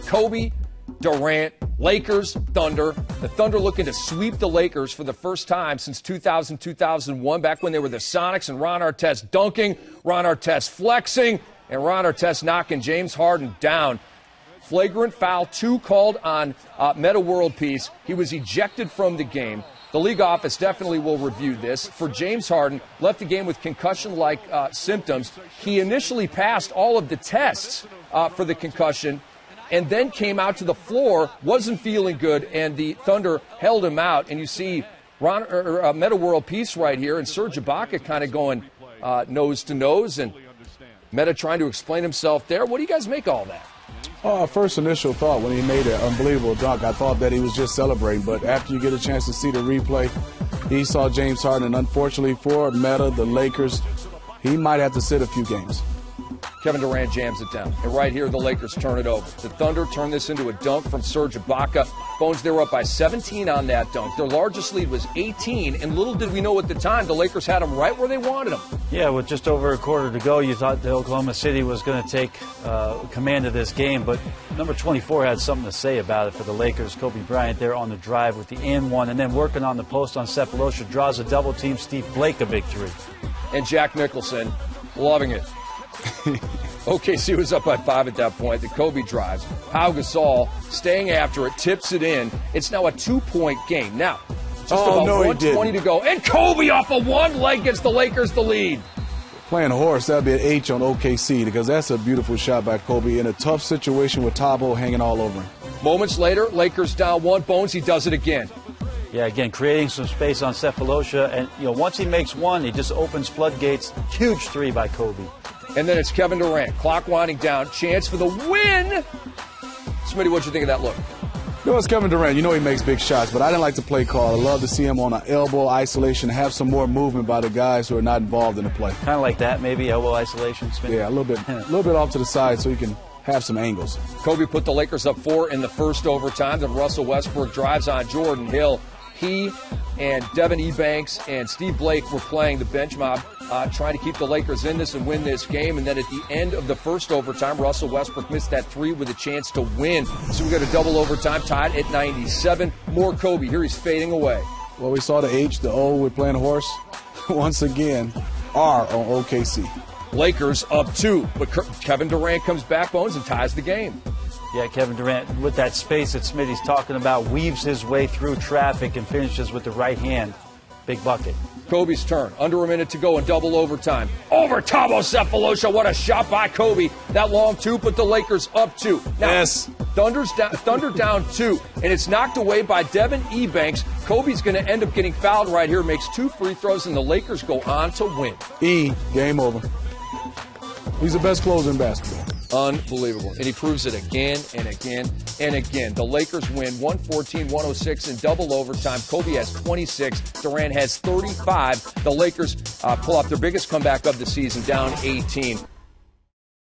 Kobe, Durant, Lakers, Thunder. The Thunder looking to sweep the Lakers for the first time since 2000-2001, back when they were the Sonics and Ron Artest dunking, Ron Artest flexing, and Ron Artest knocking James Harden down. Flagrant foul 2 called on Metta World Peace. He was ejected from the game. The league office definitely will review this. For James Harden, left the game with concussion-like symptoms. He initially passed all of the tests for the concussion and then came out to the floor, wasn't feeling good, and the Thunder held him out. And you see Metta World Peace right here and Serge Ibaka kind of going nose to nose, and Metta trying to explain himself there. What do you guys make of all that? First initial thought when he made an unbelievable dunk, I thought that he was just celebrating. But after you get a chance to see the replay, he saw James Harden. And unfortunately for Metta, the Lakers, he might have to sit a few games. Kevin Durant jams it down. And right here, the Lakers turn it over. The Thunder turn this into a dunk from Serge Ibaka. Bones, they were up by 17 on that dunk. Their largest lead was 18, and little did we know at the time the Lakers had them right where they wanted them. Yeah, with just over a quarter to go, you thought that Oklahoma City was going to take command of this game, but number 24 had something to say about it for the Lakers. Kobe Bryant there on the drive with the and one, and then working on the post on Sefolosha, draws a double team. Steve Blake a big three. And Jack Nicholson loving it. OKC was up by 5 at that point. The Kobe drives. Pau Gasol staying after it, tips it in. It's now a 2-point game. Now, just about 1:20 to go. And Kobe off of one leg gives the Lakers the lead. Playing horse, that would be an H on OKC because that's a beautiful shot by Kobe in a tough situation with Thabo hanging all over him. Moments later, Lakers down 1. Bones, he does it again. Yeah, again, creating some space on Sefolosha. And, once he makes one, he just opens floodgates. Huge three by Kobe. And then it's Kevin Durant. Clock winding down. Chance for the win. Smitty, what'd you think of that look? It's Kevin Durant. He makes big shots, but I didn't like the play call. I love to see him on an elbow isolation, have some more movement by the guys who are not involved in the play. Kind of like that, maybe, elbow isolation. Smitty. Yeah, a little bit off to the side so he can have some angles. Kobe put the Lakers up 4 in the first overtime. Then Russell Westbrook drives on Jordan Hill. He and Devin Ebanks and Steve Blake were playing the bench mob, trying to keep the Lakers in this and win this game. And then at the end of the first overtime, Russell Westbrook missed that three with a chance to win. So we got a double overtime tied at 97. More Kobe. Here he's fading away. Well, we saw the H, the O, we're playing horse. Once again, R on OKC. Lakers up 2, but Kevin Durant comes back, Bones, and ties the game. Yeah, Kevin Durant, with that space that Smitty's talking about, weaves his way through traffic and finishes with the right hand. Big bucket. Kobe's turn. Under a minute to go in double overtime. Over Thabo Sefolosha. What a shot by Kobe. That long 2 put the Lakers up 2. Now, yes. Thunder down 2, and it's knocked away by Devin Ebanks. Kobe's going to end up getting fouled right here, makes 2 free throws, and the Lakers go on to win. Game over. He's the best closer in basketball. Unbelievable. And he proves it again and again and again. The Lakers win 114-106 in double overtime. Kobe has 26. Durant has 35. The Lakers pull off their biggest comeback of the season, down 18.